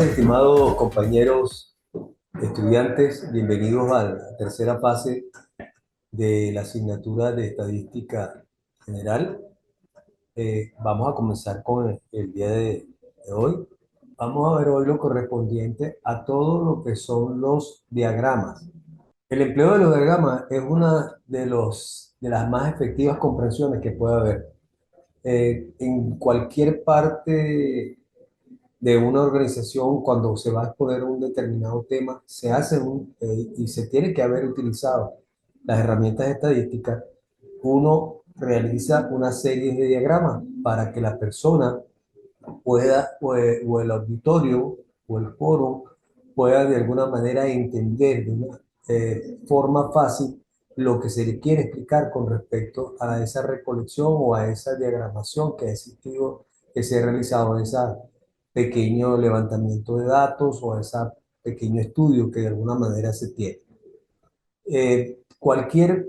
tardes, estimados compañeros estudiantes. Bienvenidos a la tercera fase de la asignatura de Estadística General. Vamos a comenzar con el día de hoy. Vamos a ver hoy lo correspondiente a todo lo que son los diagramas. El empleo de los diagramas es una de las más efectivas comprensiones que puede haber. En cualquier parte de una organización, cuando se va a exponer un determinado tema, y se tiene que haber utilizado las herramientas estadísticas. Uno realiza una serie de diagramas para que la persona pueda, o el auditorio o el foro, pueda de alguna manera entender de una forma fácil lo que se le quiere explicar con respecto a esa recolección o a esa diagramación que ha existido, que se ha realizado en ese pequeño levantamiento de datos o a ese pequeño estudio que de alguna manera se tiene. Cualquier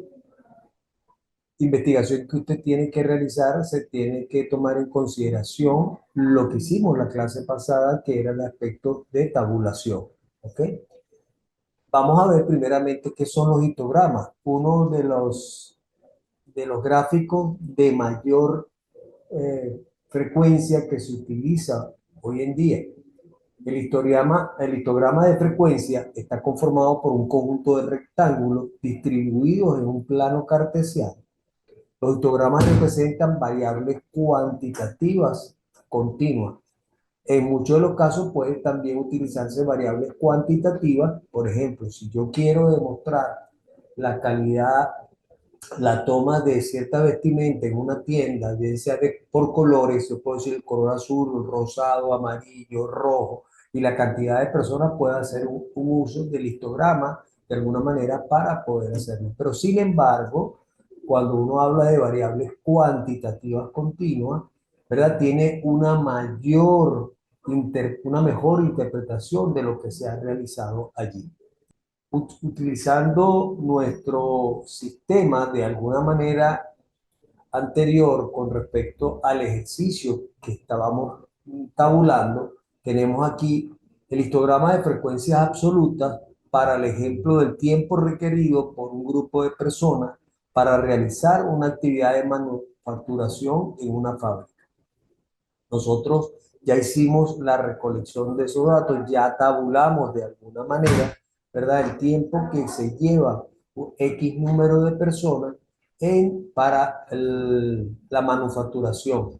investigación que usted tiene que realizar, se tiene que tomar en consideración lo que hicimos la clase pasada, que era el aspecto de tabulación. ¿Ok? Vamos a ver primeramente qué son los histogramas. Uno de los gráficos de mayor frecuencia que se utiliza hoy en día. El histograma de frecuencia está conformado por un conjunto de rectángulos distribuidos en un plano cartesiano. Los histogramas representan variables cuantitativas continuas. En muchos de los casos pueden también utilizarse variables cuantitativas. Por ejemplo, si yo quiero demostrar la calidad, la toma de cierta vestimenta en una tienda, bien sea por colores, yo puedo decir el color azul, rosado, amarillo, rojo, y la cantidad de personas puede hacer un uso del histograma de alguna manera para poder hacerlo. Pero sin embargo, cuando uno habla de variables cuantitativas continuas, ¿verdad? Tiene una mejor interpretación de lo que se ha realizado allí. Utilizando nuestro sistema de alguna manera anterior con respecto al ejercicio que estábamos tabulando, tenemos aquí el histograma de frecuencias absolutas para el ejemplo del tiempo requerido por un grupo de personas para realizar una actividad de manufacturación en una fábrica. Nosotros ya hicimos la recolección de esos datos, ya tabulamos de alguna manera, ¿verdad? El tiempo que se lleva un X número de personas la manufacturación,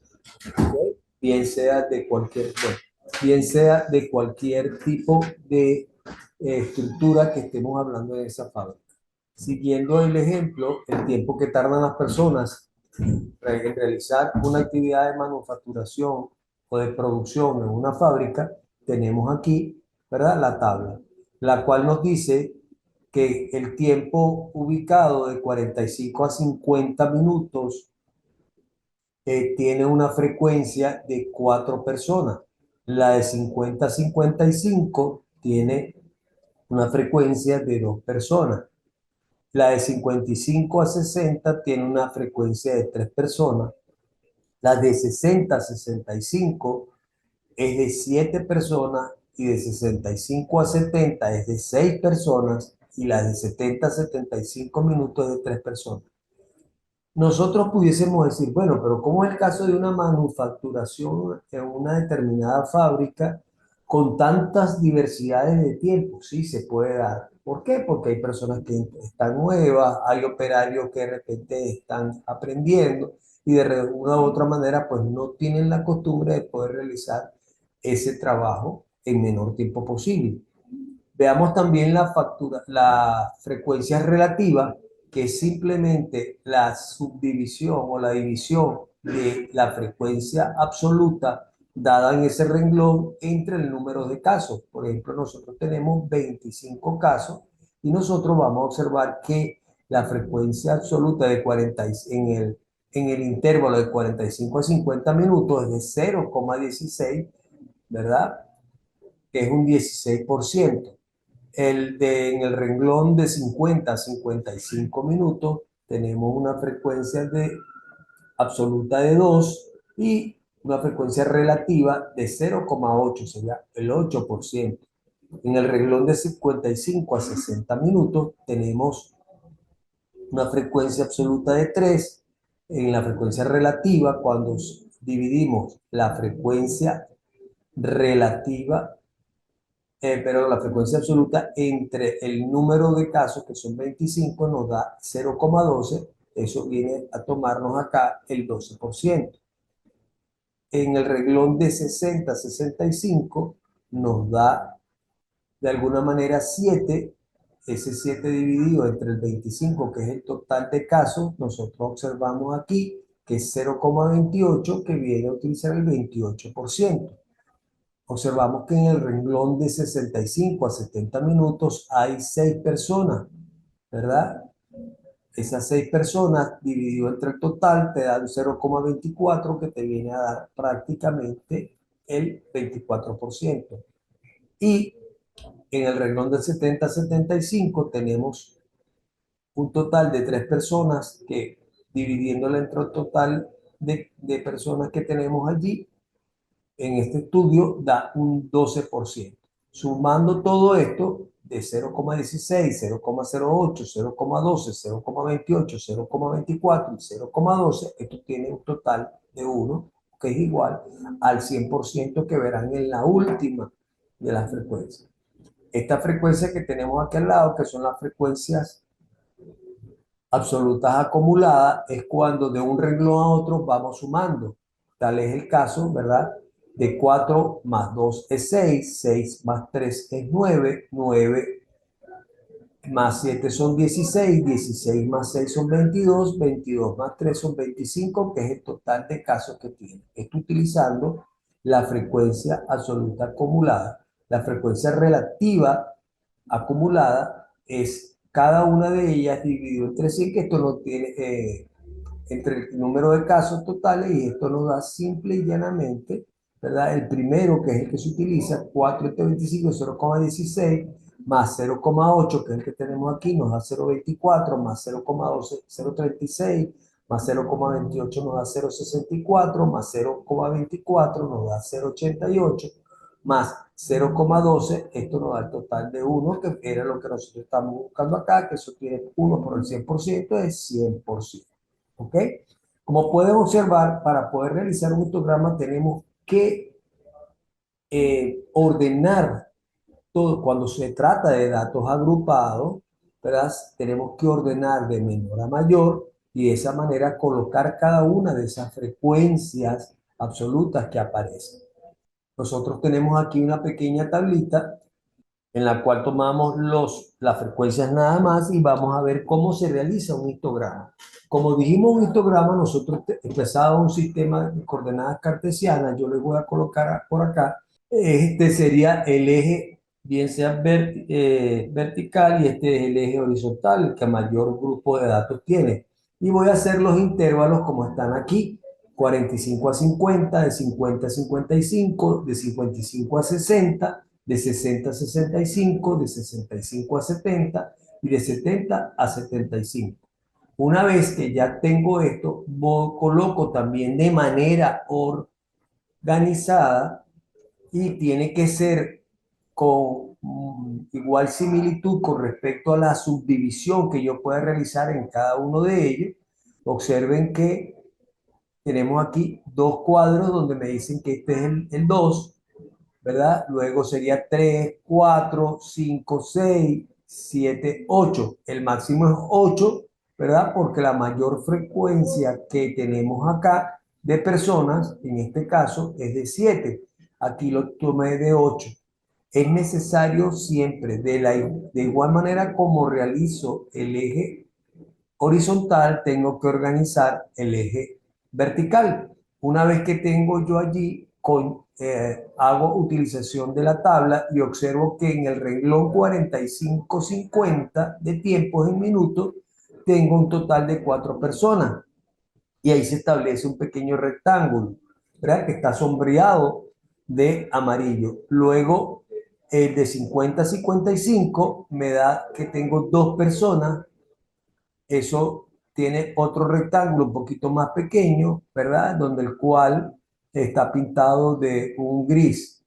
¿okay? Bien sea de cualquier, bueno, bien sea de cualquier tipo de estructura que estemos hablando de esa fábrica. Siguiendo el ejemplo, el tiempo que tardan las personas en realizar una actividad de manufacturación o de producción en una fábrica, tenemos aquí, ¿verdad? La tabla, la cual nos dice que el tiempo ubicado de 45 a 50 minutos tiene una frecuencia de 4 personas. La de 50 a 55 tiene una frecuencia de 2 personas. La de 55 a 60 tiene una frecuencia de 3 personas. La de 60 a 65 es de 7 personas y de 65 a 70 es de 6 personas y la de 70 a 75 minutos es de 3 personas. Nosotros pudiésemos decir, bueno, pero ¿cómo es el caso de una manufacturación en una determinada fábrica con tantas diversidades de tiempo? Sí, se puede dar. ¿Por qué? Porque hay personas que están nuevas, hay operarios que de repente están aprendiendo y de una u otra manera pues no tienen la costumbre de poder realizar ese trabajo en menor tiempo posible. Veamos también la frecuencia relativa, que es simplemente la subdivisión o la división de la frecuencia absoluta dada en ese renglón entre el número de casos. Por ejemplo, nosotros tenemos 25 casos y nosotros vamos a observar que la frecuencia absoluta de 40 en el intervalo de 45 a 50 minutos es de 0,16, ¿verdad? Que es un 16%. En el renglón de 50 a 55 minutos tenemos una frecuencia absoluta de 2 y una frecuencia relativa de 0,8, sería el 8%. En el renglón de 55 a 60 minutos tenemos una frecuencia absoluta de 3. En la frecuencia relativa, cuando dividimos la frecuencia relativa, pero la frecuencia absoluta entre el número de casos, que son 25, nos da 0,12. Eso viene a tomarnos acá el 12%. En el renglón de 60 a 65 nos da de alguna manera 7. Ese 7 dividido entre el 25, que es el total de casos, nosotros observamos aquí que es 0,28, que viene a utilizar el 28%. Observamos que en el renglón de 65 a 70 minutos hay 6 personas, ¿verdad? Esas 6 personas dividido entre el total te dan 0,24, que te viene a dar prácticamente el 24%. Y en el renglón del 70 a 75 tenemos un total de 3 personas que, dividiéndola entre el total de personas que tenemos allí, en este estudio da un 12%. Sumando todo esto de 0,16, 0,08, 0,12, 0,28, 0,24 y 0,12, esto tiene un total de 1, que es igual al 100% que verán en la última de las frecuencias. Esta frecuencia que tenemos aquí al lado, que son las frecuencias absolutas acumuladas, es cuando de un renglón a otro vamos sumando. Tal es el caso, ¿verdad? De 4 más 2 es 6, 6 más 3 es 9, 9 más 7 son 16, 16 más 6 son 22, 22 más 3 son 25, que es el total de casos que tiene. Esto utilizando la frecuencia absoluta acumulada. La frecuencia relativa acumulada es cada una de ellas dividido entre sí, que esto no tiene, entre el número de casos totales, y esto nos da simple y llanamente, ¿verdad? El primero, que es el que se utiliza, 4 entre 25, 0,16, más 0,8, que es el que tenemos aquí, nos da 0,24, más 0,12, 0,36, más 0,28 nos da 0,64, más 0,24 nos da 0,88, más 0,12, esto nos da el total de 1, que era lo que nosotros estamos buscando acá, que eso tiene 1 por el 100%, es 100%. ¿Ok? Como pueden observar, para poder realizar un histograma tenemos que ordenar todo. Cuando se trata de datos agrupados, ¿verdad? Tenemos que ordenar de menor a mayor y de esa manera colocar cada una de esas frecuencias absolutas que aparecen. Nosotros tenemos aquí una pequeña tablita en la cual tomamos las frecuencias nada más y vamos a ver cómo se realiza un histograma. Como dijimos, un histograma, nosotros empezamos un sistema de coordenadas cartesianas. Yo les voy a colocar por acá. Este sería el eje, bien sea vertical, y este es el eje horizontal, el que mayor grupo de datos tiene. Y voy a hacer los intervalos como están aquí: 45 a 50, de 50 a 55, de 55 a 60, de 60 a 65, de 65 a 70 y de 70 a 75. Una vez que ya tengo esto, coloco también de manera organizada, y tiene que ser con igual similitud con respecto a la subdivisión que yo pueda realizar en cada uno de ellos. Observen que tenemos aquí dos cuadros donde me dicen que este es el 2, ¿verdad? Luego sería 3, 4, 5, 6, 7, 8. El máximo es 8, ¿verdad? Porque la mayor frecuencia que tenemos acá de personas, en este caso, es de 7. Aquí lo tomé de 8. Es necesario siempre, de igual manera como realizo el eje horizontal, tengo que organizar el eje vertical. Una vez que tengo yo allí, hago utilización de la tabla y observo que en el renglón 45-50 de tiempos en minutos, tengo un total de 4 personas. Y ahí se establece un pequeño rectángulo, ¿verdad? Que está sombreado de amarillo. Luego, el de 50 a 55 me da que tengo 2 personas. Eso tiene otro rectángulo un poquito más pequeño, ¿verdad? Donde el cual está pintado de un gris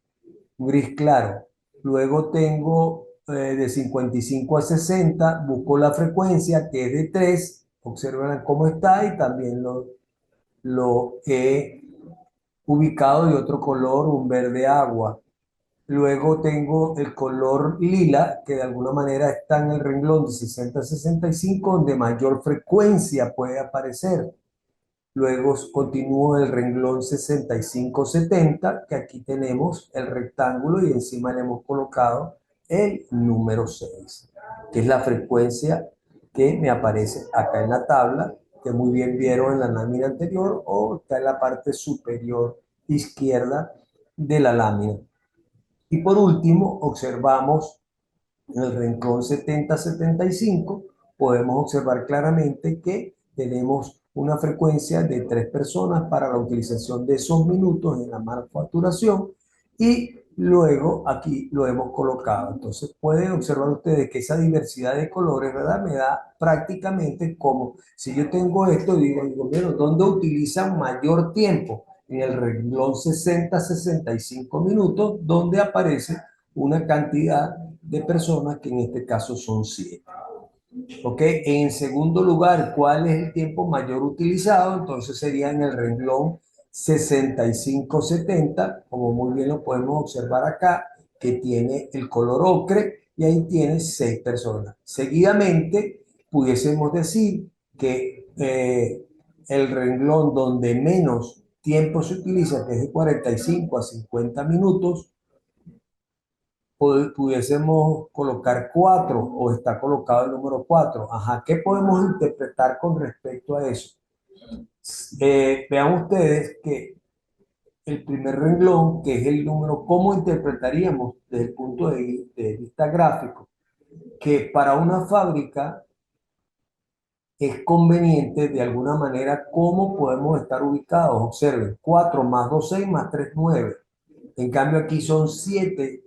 claro. Luego tengo de 55 a 60, busco la frecuencia que es de 3, observen cómo está y también lo he ubicado de otro color, un verde agua. Luego tengo el color lila, que de alguna manera está en el renglón de 60 a 65, donde mayor frecuencia puede aparecer. Luego continúo el renglón 65-70, que aquí tenemos el rectángulo y encima le hemos colocado el número 6, que es la frecuencia que me aparece acá en la tabla, que muy bien vieron en la lámina anterior, o está en la parte superior izquierda de la lámina. Y por último, observamos en el renglón 70-75, podemos observar claramente que tenemos una frecuencia de 3 personas para la utilización de esos minutos en la manufacturación y luego aquí lo hemos colocado. Entonces pueden observar ustedes que esa diversidad de colores, ¿verdad? Me da prácticamente como si yo tengo esto, digo, bueno, ¿dónde utilizan mayor tiempo? En el renglón 60-65 minutos, donde aparece una cantidad de personas que en este caso son 7. ¿Ok? En segundo lugar, ¿cuál es el tiempo mayor utilizado? Entonces sería en el renglón 65-70, como muy bien lo podemos observar acá, que tiene el color ocre y ahí tiene 6 personas. Seguidamente, pudiésemos decir que el renglón donde menos tiempo se utiliza, que es de 45 a 50 minutos, pudiésemos colocar 4 o está colocado el número 4. Ajá, ¿qué podemos interpretar con respecto a eso? Vean ustedes que el primer renglón, que es el número, ¿cómo interpretaríamos desde el punto de vista gráfico? Que para una fábrica es conveniente de alguna manera cómo podemos estar ubicados. Observen, 4 más 2, 6 más 3, 9. En cambio aquí son 7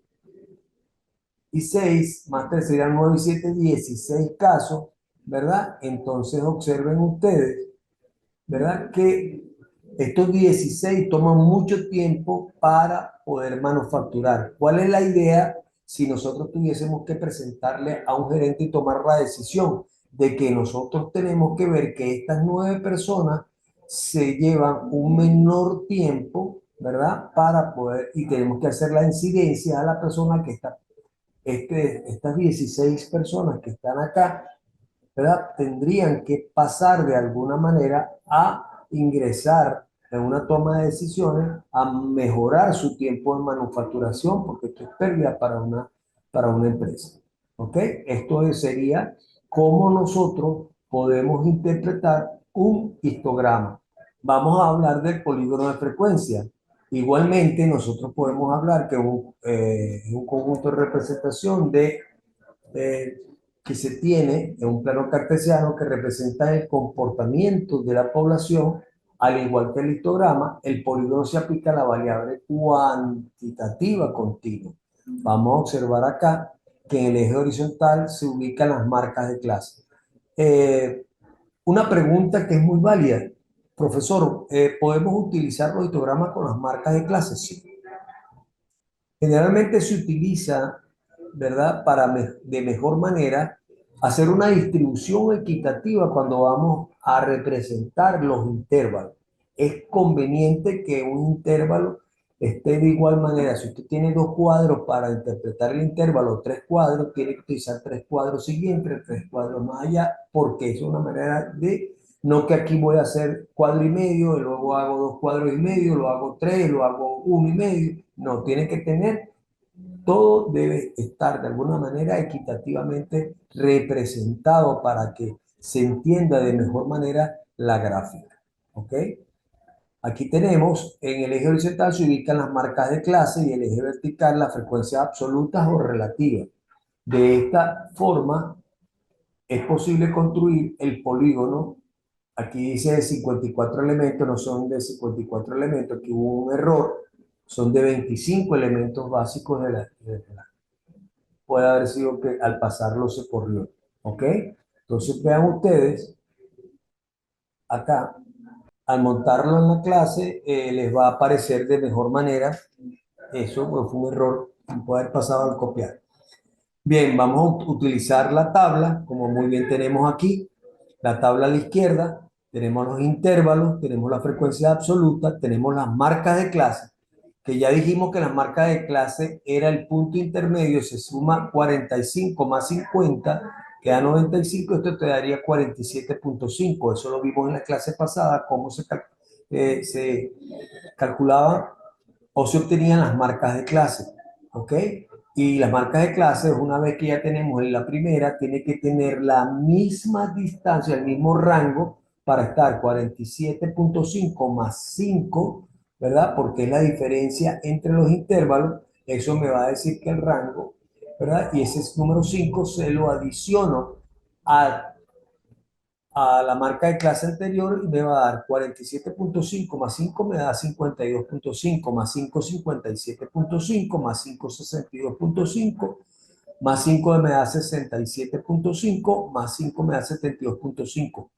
y 6 más 3 serían 9 y 7, 16 casos, ¿verdad? Entonces observen ustedes, ¿verdad? Que estos 16 toman mucho tiempo para poder manufacturar. ¿Cuál es la idea si nosotros tuviésemos que presentarle a un gerente y tomar la decisión de que nosotros tenemos que ver que estas 9 personas se llevan un menor tiempo, ¿verdad? Para poder, y tenemos que hacer la incidencia a la persona que está estas 16 personas que están acá, ¿verdad? Tendrían que pasar de alguna manera a ingresar en una toma de decisiones, a mejorar su tiempo de manufacturación, porque esto es pérdida para una empresa. ¿Ok? Esto sería cómo nosotros podemos interpretar un histograma. Vamos a hablar del polígono de frecuencia. Igualmente, nosotros podemos hablar que un conjunto de representación eh, que se tiene en un plano cartesiano que representa el comportamiento de la población, al igual que el histograma, el polígono se aplica a la variable cuantitativa continua. Vamos a observar acá que en el eje horizontal se ubican las marcas de clase. Eh, una pregunta que es muy válida. Profesor, ¿podemos utilizar los histogramas con las marcas de clase? Sí. Generalmente se utiliza, ¿verdad? Para de mejor manera hacer una distribución equitativa cuando vamos a representar los intervalos. Es conveniente que un intervalo esté de igual manera. Si usted tiene 2 cuadros para interpretar el intervalo, 3 cuadros, tiene que utilizar 3 cuadros siguientes, 3 cuadros más allá, porque es una manera de, no que aquí voy a hacer cuadro y medio, y luego hago 2 cuadros y medio, lo hago 3, lo hago 1 y medio. No, tiene que tener, todo debe estar de alguna manera equitativamente representado para que se entienda de mejor manera la gráfica. ¿Ok? Aquí tenemos, en el eje horizontal se ubican las marcas de clase y el eje vertical las frecuencias absolutas o relativas. De esta forma es posible construir el polígono. Aquí dice de 54 elementos, no son de 54 elementos, aquí hubo un error, son de 25 elementos básicos puede haber sido que al pasarlo se corrió. ¿Ok? Entonces vean ustedes acá al montarlo en la clase, les va a aparecer de mejor manera. Eso pues, fue un error que puede haber pasado al copiar. Bien, vamos a utilizar la tabla, como muy bien tenemos aquí. La tabla a la izquierda, tenemos los intervalos, tenemos la frecuencia absoluta, tenemos las marcas de clase, que ya dijimos que las marcas de clase era el punto intermedio, se suma 45 más 50, queda 95, esto te daría 47,5. Eso lo vimos en la clase pasada, cómo se calculaban o se obtenían las marcas de clase, ¿ok? Y las marcas de clase, una vez que ya tenemos en la primera, tiene que tener la misma distancia, el mismo rango para estar 47,5 más 5, ¿verdad? Porque es la diferencia entre los intervalos. Eso me va a decir que el rango, ¿verdad? Y ese número 5 se lo adiciono a la marca de clase anterior y me va a dar 47,5 más 5 me da 52,5 más 5 57,5 más 5 62,5 más 5 me da 67,5 más 5 me da 72,5.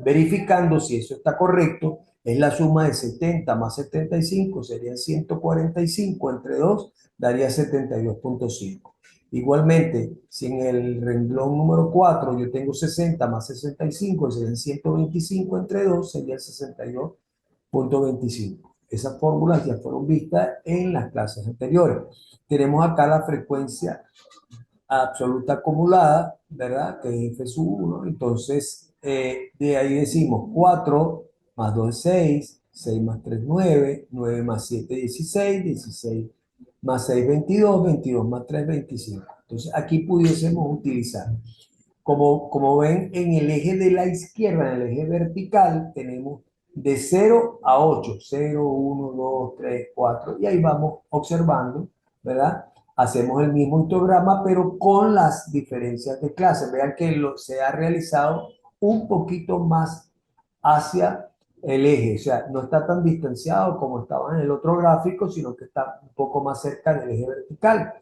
Verificando si eso está correcto, es la suma de 70 más 75, serían 145 entre 2, daría 72,5. Igualmente, si en el renglón número 4 yo tengo 60 más 65, serían 125 entre 2, serían 62,25. Esas fórmulas ya fueron vistas en las clases anteriores. Tenemos acá la frecuencia absoluta acumulada, ¿verdad? Que es F sub 1. Entonces, de ahí decimos 4 más 2 es 6, 6 más 3 9, 9 más 7 16, 16 más 6 22, 22 más 3 25. Entonces, aquí pudiésemos utilizar, como ven, en el eje de la izquierda, en el eje vertical, tenemos de 0 a 8, 0, 1, 2, 3, 4, y ahí vamos observando, ¿verdad? Hacemos el mismo histograma, pero con las diferencias de clase. Vean que se ha realizado un poquito más hacia el eje, o sea, no está tan distanciado como estaba en el otro gráfico, sino que está un poco más cerca del eje vertical.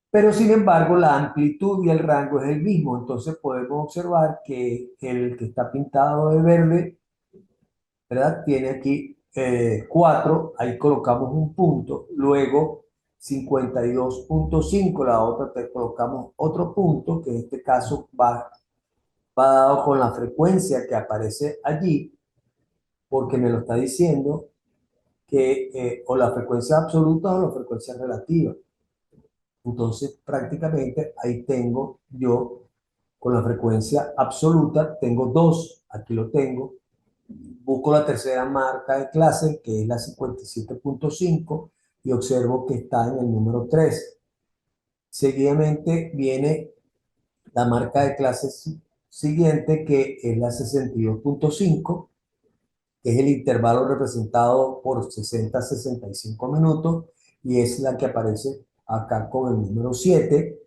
Pero sin embargo, la amplitud y el rango es el mismo. Entonces podemos observar que el que está pintado de verde, ¿verdad? Tiene aquí 4, ahí colocamos un punto. Luego 52,5, la otra te colocamos otro punto, que en este caso va dado con la frecuencia que aparece allí, porque me lo está diciendo que o la frecuencia absoluta o la frecuencia relativa. Entonces, prácticamente ahí tengo yo con la frecuencia absoluta, tengo dos, aquí lo tengo. Busco la tercera marca de clase, que es la 57,5, y observo que está en el número 3. Seguidamente viene la marca de clase siguiente, que es la 62,5, que es el intervalo representado por 60 a 65 minutos, y es la que aparece acá con el número 7.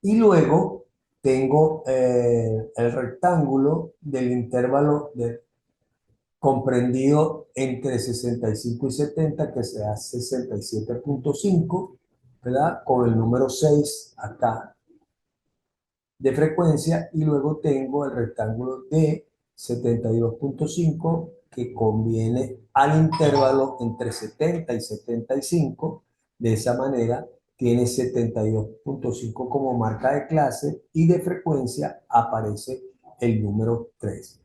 Y luego tengo el rectángulo del intervalo comprendido entre 65 y 70, que sea 67,5, ¿verdad? Con el número 6 acá de frecuencia. Y luego tengo el rectángulo de 72,5, que conviene al intervalo entre 70 y 75. De esa manera tiene 72,5 como marca de clase y de frecuencia aparece el número 3.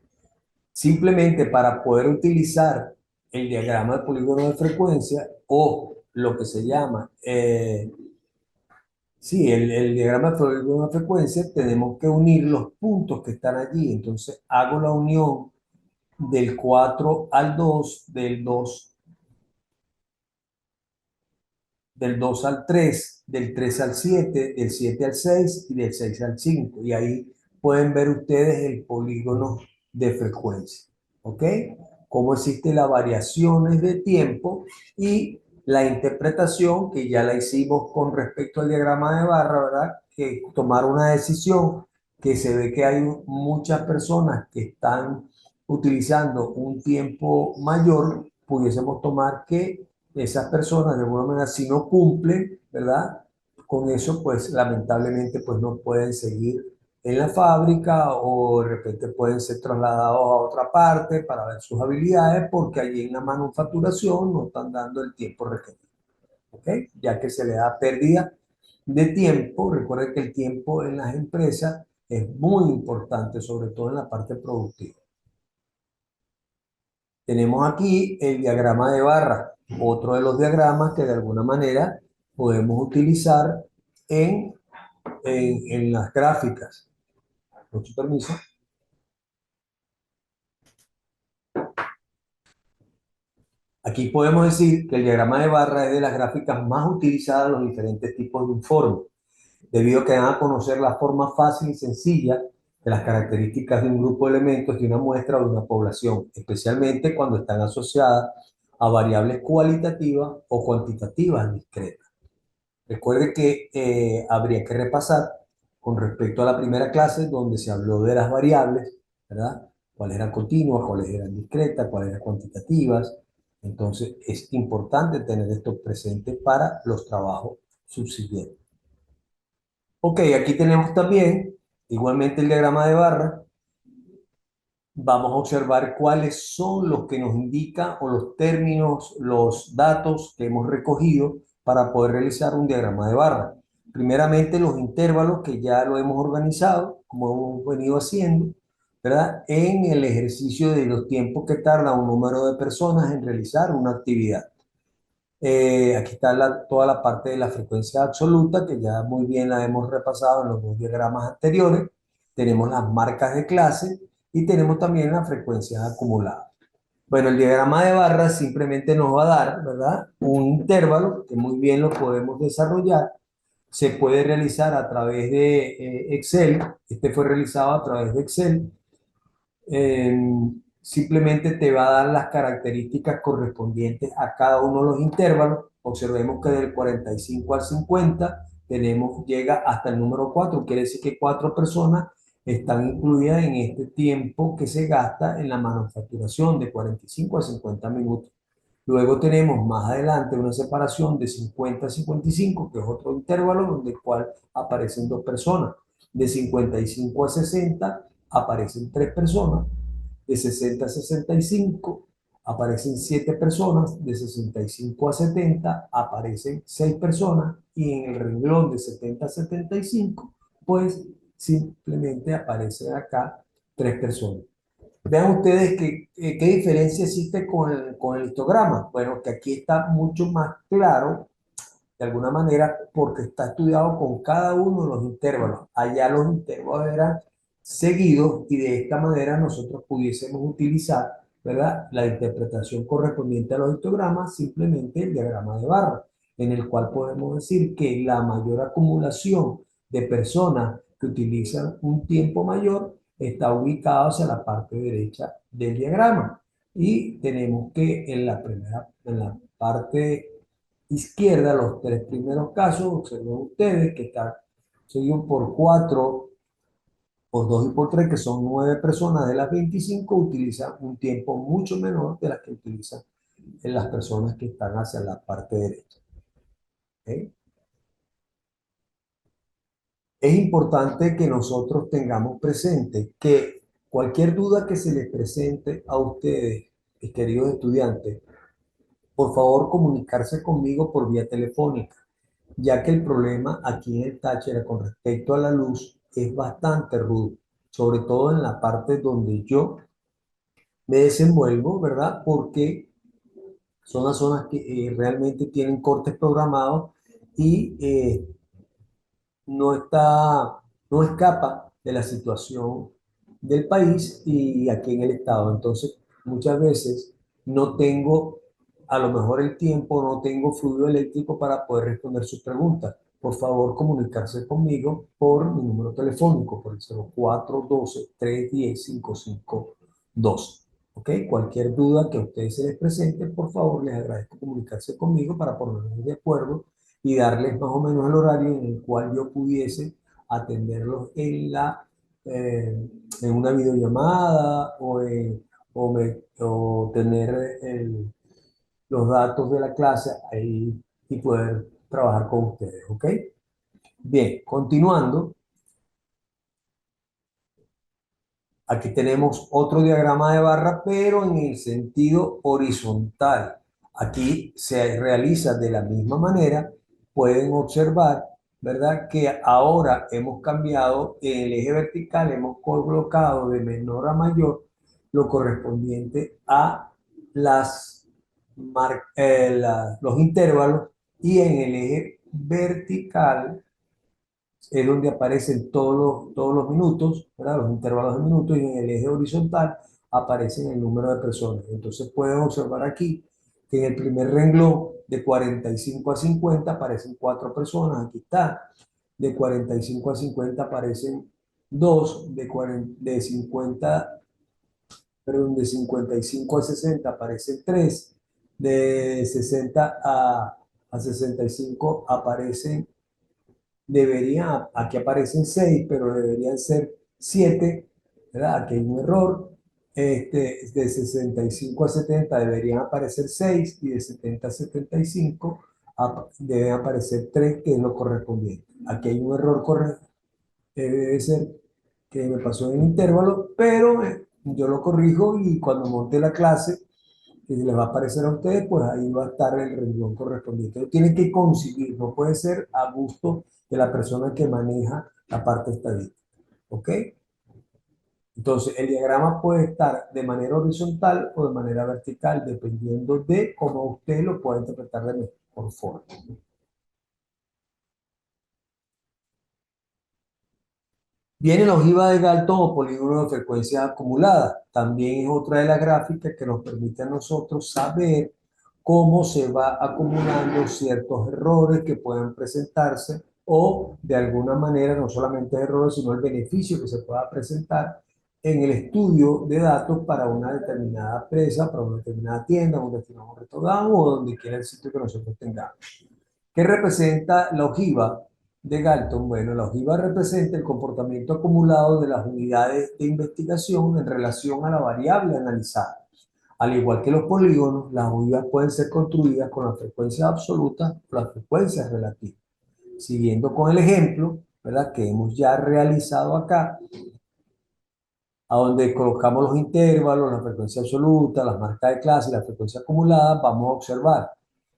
Simplemente para poder utilizar el diagrama de polígono de frecuencia o lo que se llama, sí, el diagrama de polígono de frecuencia, tenemos que unir los puntos que están allí. Entonces hago la unión del 4 al 2, del 2 al 3, del 3 al 7, del 7 al 6 y del 6 al 5. Y ahí pueden ver ustedes el polígono de frecuencia. ¿Ok? Cómo existe la variaciones de tiempo y la interpretación, que ya la hicimos con respecto al diagrama de barra, ¿verdad? Que tomar una decisión, que se ve que hay muchas personas que están utilizando un tiempo mayor, pudiésemos tomar que esas personas de alguna manera, si no cumplen, ¿verdad? Con eso, pues lamentablemente, pues no pueden seguir en la fábrica o de repente pueden ser trasladados a otra parte para ver sus habilidades porque allí en la manufacturación no están dando el tiempo requerido, ¿ok? Ya que se le da pérdida de tiempo. Recuerden que el tiempo en las empresas es muy importante, sobre todo en la parte productiva. Tenemos aquí el diagrama de barra, otro de los diagramas que de alguna manera podemos utilizar en, en las gráficas. Con su permiso. Aquí podemos decir que el diagrama de barra es de las gráficas más utilizadas en los diferentes tipos de informes, debido a que dan a conocer la forma fácil y sencilla de las características de un grupo de elementos de una muestra o de una población, especialmente cuando están asociadas a variables cualitativas o cuantitativas discretas. Recuerde que habría que repasar con respecto a la primera clase donde se habló de las variables, ¿verdad? Cuáles eran continuas, cuáles eran discretas, cuáles eran cuantitativas. Entonces es importante tener esto presente para los trabajos subsiguientes. Ok, aquí tenemos también igualmente el diagrama de barra. Vamos a observar cuáles son los que nos indican o los términos, los datos que hemos recogido para poder realizar un diagrama de barra. Primeramente, los intervalos que ya lo hemos organizado, como hemos venido haciendo, ¿verdad? En el ejercicio de los tiempos que tarda un número de personas en realizar una actividad. Aquí está toda la parte de la frecuencia absoluta, que ya muy bien la hemos repasado en los dos diagramas anteriores. Tenemos las marcas de clase y tenemos también la frecuencia acumulada. Bueno, el diagrama de barras simplemente nos va a dar, ¿verdad? Un intervalo que muy bien lo podemos desarrollar. Se puede realizar a través de Excel. Este fue realizado a través de Excel. eh, Simplemente te va a dar las características correspondientes a cada uno de los intervalos. Observemos que del 45 al 50 tenemos, llega hasta el número 4. Quiere decir que 4 personas están incluidas en este tiempo que se gasta en la manufacturación de 45 a 50 minutos. Luego tenemos más adelante una separación de 50 a 55, que es otro intervalo donde el cual aparecen 2 personas. De 55 a 60 aparecen 3 personas. De 60 a 65 aparecen 7 personas. De 65 a 70 aparecen 6 personas. Y en el renglón de 70 a 75, pues simplemente aparecen acá 3 personas. Vean ustedes qué diferencia existe con el histograma. Bueno, que aquí está mucho más claro, de alguna manera, porque está estudiado con cada uno de los intervalos. Allá los intervalos eran seguidos y de esta manera nosotros pudiésemos utilizar, ¿verdad?, la interpretación correspondiente a los histogramas, simplemente el diagrama de barra, en el cual podemos decir que la mayor acumulación de personas que utilizan un tiempo mayor está ubicada hacia la parte derecha del diagrama. Y tenemos que en la parte izquierda, los 3 primeros casos, observen ustedes que están seguidos por 4, por 2 y por 3, que son 9 personas de las 25, utilizan un tiempo mucho menor de las que utilizan en las personas que están hacia la parte derecha. ¿Ok? Es importante que nosotros tengamos presente que cualquier duda que se les presente a ustedes, mis queridos estudiantes, por favor comunicarse conmigo por vía telefónica, ya que el problema aquí en el Táchira con respecto a la luz es bastante rudo, sobre todo en la parte donde yo me desenvuelvo, ¿verdad? Porque son las zonas que realmente tienen cortes programados y no está, no escapa de la situación del país y aquí en el estado. Entonces, muchas veces no tengo a lo mejor el tiempo, no tengo fluido eléctrico para poder responder sus preguntas. Por favor, comunicarse conmigo por mi número telefónico, por el 0412-310-5512. ¿Ok? Cualquier duda que a ustedes se les presente, por favor, les agradezco comunicarse conmigo para ponernos de acuerdo y darles más o menos el horario en el cual yo pudiese atenderlos en una videollamada o tener los datos de la clase ahí y poder trabajar con ustedes, ¿ok? Bien, continuando, Aquí tenemos otro diagrama de barra, pero en el sentido horizontal. Aquí se realiza de la misma manera. Pueden observar, ¿verdad? Que ahora hemos cambiado en el eje vertical, hemos colocado de menor a mayor lo correspondiente a los intervalos, y en el eje vertical es donde aparecen todos los minutos, ¿verdad? Los intervalos de minutos, y en el eje horizontal aparecen el número de personas. Entonces pueden observar aquí que en el primer renglón de 45 a 50 aparecen 4 personas, aquí está. De 45 a 50 aparecen 2, de 50, perdón, de 55 a 60 aparecen 3, de 60 a 65 aparecen, aquí aparecen 6, pero deberían ser 7, ¿verdad? Aquí hay un error. De 65 a 70 deberían aparecer 6, y de 70 a 75 deben aparecer 3, que es lo correspondiente. Aquí hay un error correcto, debe ser que me pasó en intervalo, pero yo lo corrijo, y cuando monte la clase que les va a aparecer a ustedes, pues ahí va a estar el renglón correspondiente. Tienen que conseguir, no puede ser a gusto de la persona que maneja la parte estadística. ¿Ok? Entonces, el diagrama puede estar de manera horizontal o de manera vertical, dependiendo de cómo usted lo pueda interpretar de mejor forma. Viene la ojiva de Galton o polígono de frecuencias acumuladas. También es otra de las gráficas que nos permite a nosotros saber cómo se va acumulando ciertos errores que pueden presentarse, o de alguna manera no solamente errores, sino el beneficio que se pueda presentar en el estudio de datos para una determinada empresa, para una determinada tienda, un determinado restaurante, o donde quiera el sitio que nosotros tengamos. ¿Qué representa la ojiva de Galton? Bueno, la ojiva representa el comportamiento acumulado de las unidades de investigación en relación a la variable analizada. Al igual que los polígonos, las ojivas pueden ser construidas con las frecuencias absolutas o las frecuencias relativas. Siguiendo con el ejemplo, ¿verdad?, que hemos ya realizado acá, a donde colocamos los intervalos, la frecuencia absoluta, las marcas de clase y la frecuencia acumulada, vamos a observar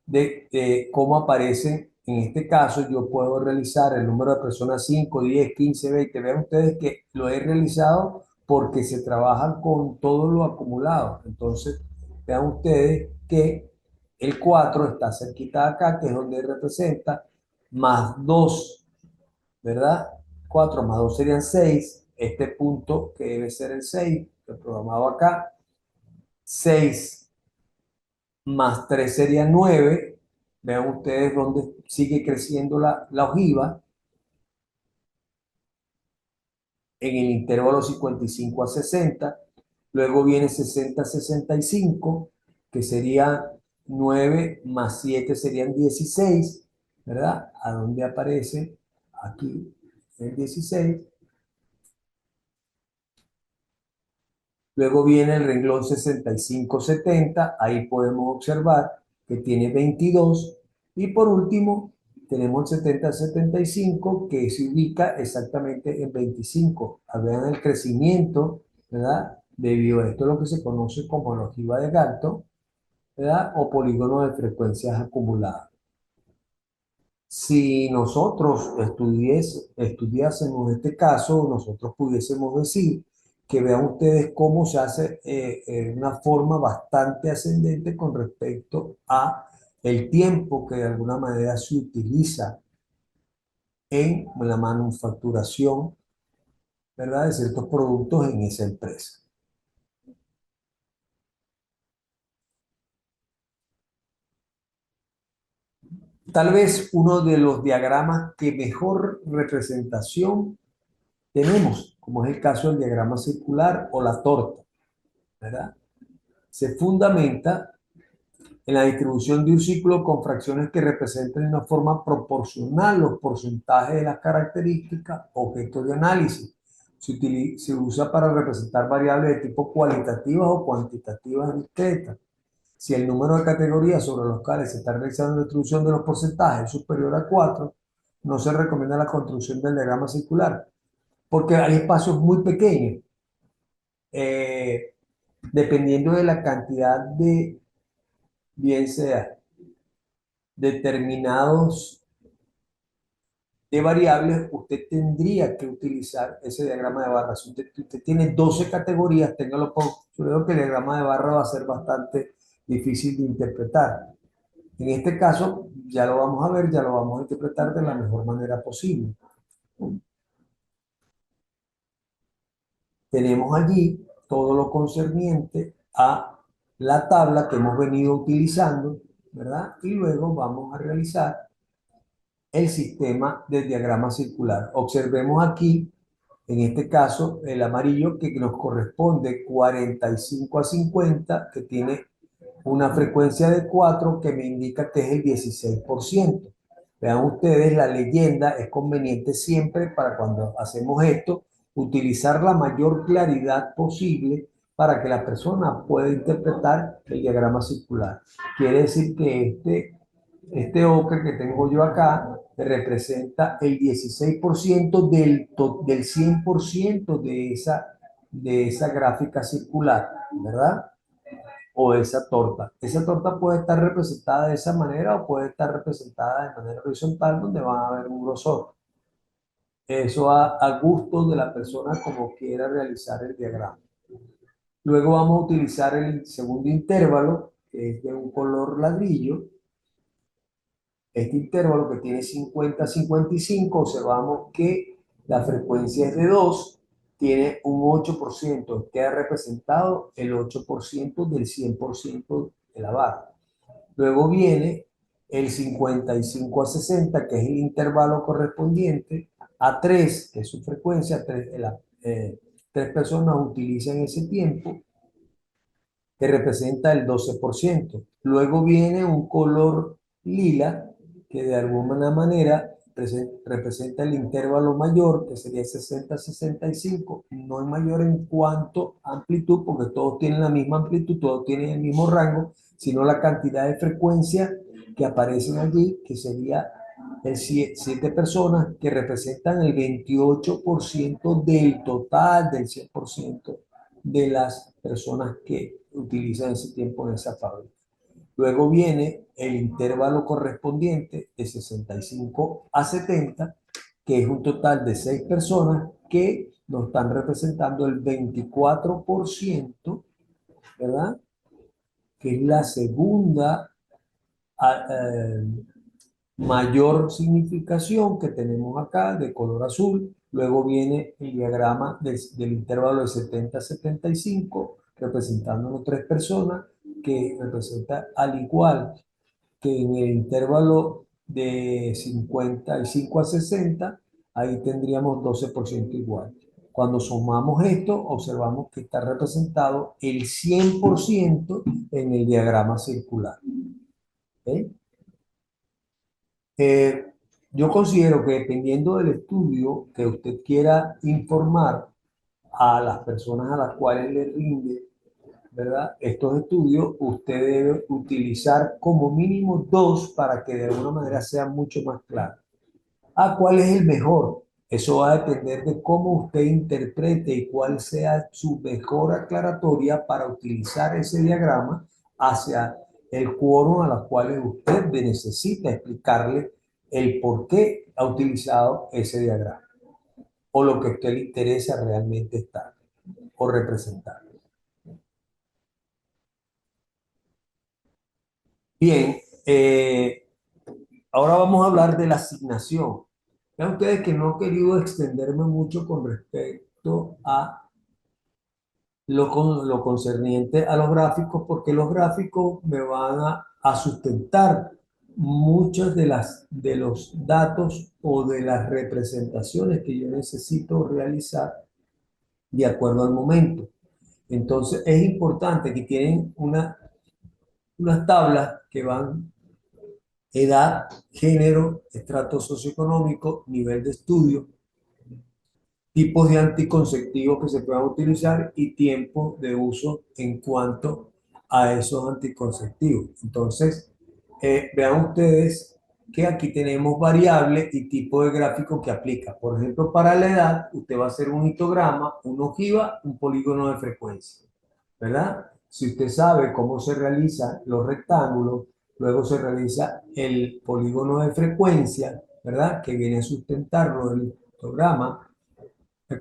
de cómo aparecen. En este caso, yo puedo realizar el número de personas 5, 10, 15, 20. Vean ustedes que lo he realizado porque se trabaja con todo lo acumulado. Entonces, vean ustedes que el 4 está cerquita de acá, que es donde representa, más 2, ¿verdad? 4 más 2 serían 6. Este punto que debe ser el 6, lo programado acá. 6 más 3 serían 9. Vean ustedes dónde sigue creciendo la ojiva. En el intervalo 55 a 60. Luego viene 60 a 65, que sería 9 más 7 serían 16, ¿verdad? ¿A dónde aparece? Aquí, el 16. Luego viene el renglón 65-70, ahí podemos observar que tiene 22. Y por último, tenemos el 70-75, que se ubica exactamente en 25. Vean el crecimiento, ¿verdad? Debido a esto, lo que se conoce como la ojiva de Galton, ¿verdad? O polígono de frecuencias acumuladas. Si nosotros estudiásemos este caso, nosotros pudiésemos decir que vean ustedes cómo se hace una forma bastante ascendente con respecto a el tiempo que de alguna manera se utiliza en la manufacturación, ¿verdad?, de ciertos productos en esa empresa. Tal vez uno de los diagramas que mejor representación tenemos, como es el caso del diagrama circular o la torta, ¿verdad? Se fundamenta en la distribución de un ciclo con fracciones que representen de una forma proporcional los porcentajes de las características objeto de análisis. Se usa para representar variables de tipo cualitativas o cuantitativas discretas. Si el número de categorías sobre los cuales se está realizando la distribución de los porcentajes es superior a 4, no se recomienda la construcción del diagrama circular, porque hay espacios muy pequeños. dependiendo de la cantidad de, bien sea, determinados de variables, usted tendría que utilizar ese diagrama de barra. Si usted tiene 12 categorías, téngalo por seguro que el diagrama de barra va a ser bastante difícil de interpretar. En este caso, ya lo vamos a ver, ya lo vamos a interpretar de la mejor manera posible. Tenemos allí todo lo concerniente a la tabla que hemos venido utilizando, ¿verdad? Y luego vamos a realizar el sistema del diagrama circular. Observemos aquí, en este caso, el amarillo que nos corresponde 45 a 50, que tiene una frecuencia de 4 que me indica que es el 16%. Vean ustedes, la leyenda es conveniente siempre para cuando hacemos esto, utilizar la mayor claridad posible para que la persona pueda interpretar el diagrama circular. Quiere decir que este ocre que tengo yo acá representa el 16% del 100% de esa gráfica circular, ¿verdad? O esa torta. Esa torta puede estar representada de esa manera o puede estar representada de manera horizontal, donde va a haber un grosor. Eso a gusto de la persona como quiera realizar el diagrama. Luego vamos a utilizar el segundo intervalo, que es de un color ladrillo. Este intervalo que tiene 50-55, observamos que la frecuencia es de 2, tiene un 8%, queda representado el 8% del 100% de la barra. Luego viene el 55 a 60, que es el intervalo correspondiente a 3, que es su frecuencia. Tres personas utilizan ese tiempo, que representa el 12%. Luego viene un color lila, que de alguna manera representa el intervalo mayor, que sería 60-65. No es mayor en cuanto a amplitud, porque todos tienen la misma amplitud, todos tienen el mismo rango, sino la cantidad de frecuencia que aparecen allí, que sería 7 personas, que representan el 28% del total del 100% de las personas que utilizan ese tiempo en esa fábrica. Luego viene el intervalo correspondiente de 65 a 70, que es un total de 6 personas que nos están representando el 24%, ¿verdad? Que es la segunda mayor significación que tenemos acá de color azul. Luego viene el diagrama del intervalo de 70 a 75, representándonos 3 personas, que representa al igual que en el intervalo de 55 a 60, ahí tendríamos 12% igual. Cuando sumamos esto, observamos que está representado el 100% en el diagrama circular. ¿Okay? Eh, yo considero que dependiendo del estudio que usted quiera informar a las personas a las cuales le rinde, ¿verdad? Estos estudios, usted debe utilizar como mínimo dos para que de alguna manera sea mucho más claro. ¿Cuál es el mejor? Eso va a depender de cómo usted interprete y cuál sea su mejor aclaratoria para utilizar ese diagrama hacia el quórum a los cuales usted necesita explicarle el por qué ha utilizado ese diagrama o lo que a usted le interesa realmente estar o representar. Bien, ahora vamos a hablar de la asignación. Vean ustedes que no he querido extenderme mucho con respecto a lo concerniente a los gráficos, porque los gráficos me van a sustentar muchos de los datos o de las representaciones que yo necesito realizar de acuerdo al momento. Entonces es importante que tienen unas tablas que van edad, género, estrato socioeconómico, nivel de estudio, tipos de anticonceptivos que se puedan utilizar y tiempo de uso en cuanto a esos anticonceptivos. Entonces, vean ustedes que aquí tenemos variable y tipo de gráfico que aplica. Por ejemplo, para la edad, usted va a hacer un histograma, una ojiva, un polígono de frecuencia, ¿verdad? Si usted sabe cómo se realizan los rectángulos, luego se realiza el polígono de frecuencia, ¿verdad? Que viene a sustentarlo del histograma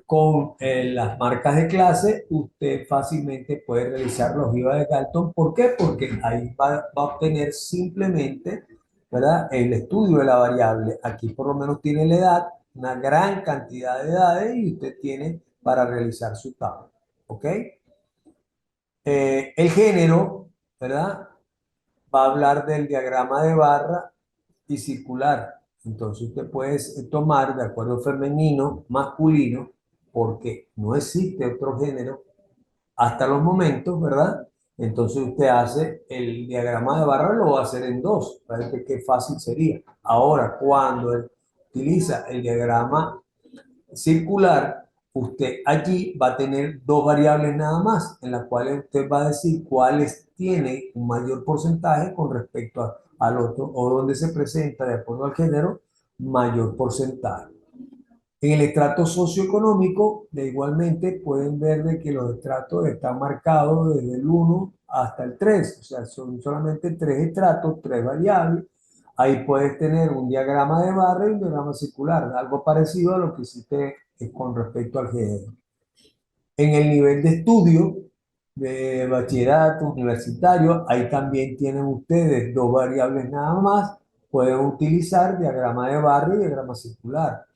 con las marcas de clase, usted fácilmente puede realizar la ojiva de Galton. ¿Por qué? Porque ahí va a obtener simplemente, ¿verdad?, el estudio de la variable. Aquí por lo menos tiene la edad, una gran cantidad de edades y usted tiene para realizar su tabla. ¿Ok? El género, ¿verdad?, va a hablar del diagrama de barra y circular. Entonces usted puede tomar de acuerdo femenino, masculino, porque no existe otro género hasta los momentos, ¿verdad? Entonces usted hace el diagrama de barra, lo va a hacer en dos, para que qué fácil sería. Ahora, cuando él utiliza el diagrama circular, usted allí va a tener dos variables nada más, en las cuales usted va a decir cuáles tiene un mayor porcentaje con respecto al otro, o donde se presenta, de acuerdo al género, mayor porcentaje. En el estrato socioeconómico, de igualmente, pueden ver de que los estratos están marcados desde el 1 hasta el 3, o sea, son solamente tres estratos, tres variables. Ahí puedes tener un diagrama de barra y un diagrama circular, algo parecido a lo que hiciste con respecto al género. En el nivel de estudio de bachillerato universitario, ahí también tienen ustedes dos variables nada más. Pueden utilizar diagrama de barra y diagrama circular.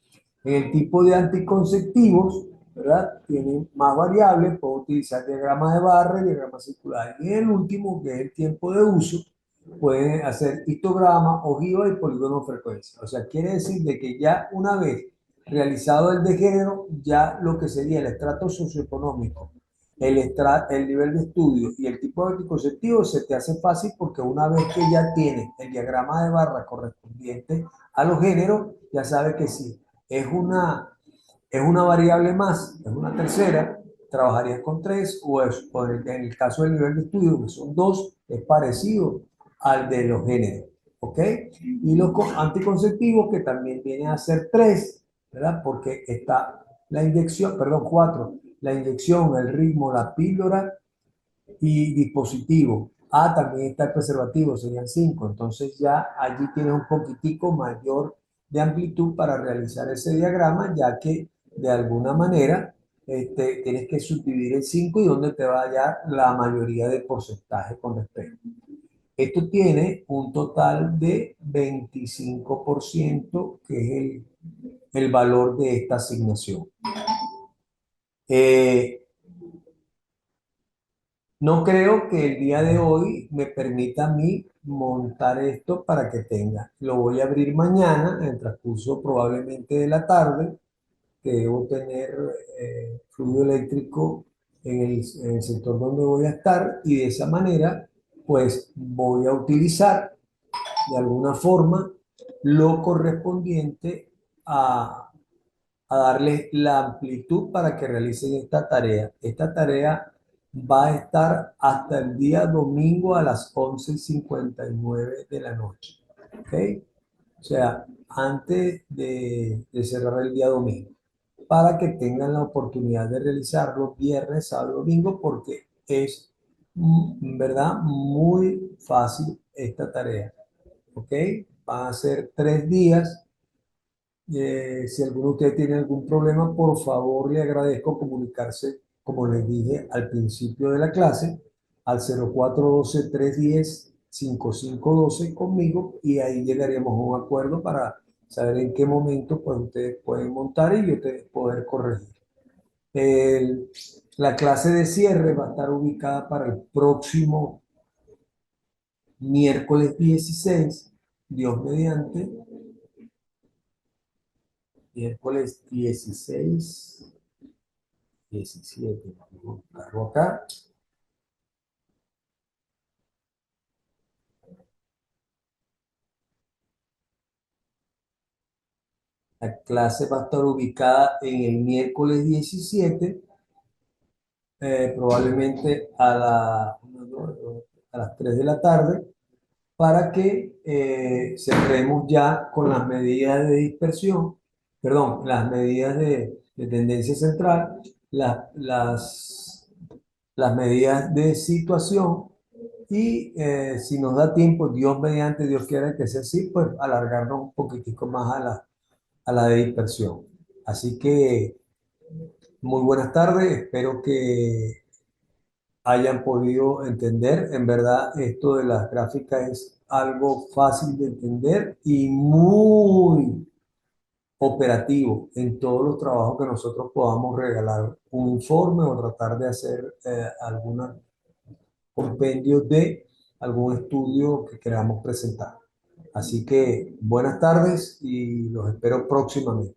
En el tipo de anticonceptivos, ¿verdad?, tienen más variables, puedo utilizar diagrama de barra y diagrama circular. Y en el último, que es el tiempo de uso, pueden hacer histograma, ojiva y polígono frecuencia. O sea, quiere decir de que ya una vez realizado el de género, ya lo que sería el estrato socioeconómico, el nivel de estudio y el tipo de anticonceptivo se te hace fácil, porque una vez que ya tienes el diagrama de barra correspondiente a los géneros, ya sabes que sí, es una variable más, es una tercera, trabajarías con tres, o en el caso del nivel de estudio, que son dos, es parecido al de los géneros, ¿ok? Y los anticonceptivos, que también vienen a ser tres, ¿verdad? Porque está la inyección, perdón, cuatro, la inyección, el ritmo, la píldora y dispositivo. Ah, también está el preservativo, serían cinco. Entonces ya allí tienes un poquitico mayor de amplitud para realizar ese diagrama, ya que de alguna manera tienes que subdividir el 5 y donde te va a hallar la mayoría de porcentaje con respecto. Esto tiene un total de 25%, que es el valor de esta asignación. Eh, No creo que el día de hoy me permita a mí montar esto para que tenga. Lo voy a abrir mañana, en el transcurso probablemente de la tarde, que debo tener fluido eléctrico en el sector donde voy a estar, y de esa manera pues voy a utilizar de alguna forma lo correspondiente a darles la amplitud para que realicen esta tarea. Esta tarea va a estar hasta el día domingo a las 11:59 de la noche. ¿Ok? O sea, antes de cerrar el día domingo, para que tengan la oportunidad de realizarlo viernes, sábado, domingo, porque es, ¿verdad?, muy fácil esta tarea. ¿Ok? Van a ser 3 días. Si alguno de ustedes tiene algún problema, por favor le agradezco comunicarse, como les dije al principio de la clase, al 0412-310-5512 conmigo, y ahí llegaríamos a un acuerdo para saber en qué momento pues ustedes pueden montar y yo poder corregir. El- la clase de cierre va a estar ubicada para el próximo miércoles 16, Dios mediante, miércoles 16, 17, vamos a buscarlo acá. La clase va a estar ubicada en el miércoles 17, probablemente a las 3 de la tarde, para que cerremos ya con las medidas de dispersión, perdón, las medidas de tendencia central, las medidas de situación y si nos da tiempo, Dios mediante, Dios quiera que sea así, pues alargarnos un poquitico más a la de dispersión. Así que muy buenas tardes, espero que hayan podido entender. En verdad, esto de las gráficas es algo fácil de entender y muy operativo en todos los trabajos que nosotros podamos regalar un informe o tratar de hacer algún compendio de algún estudio que queramos presentar. Así que buenas tardes y los espero próximamente.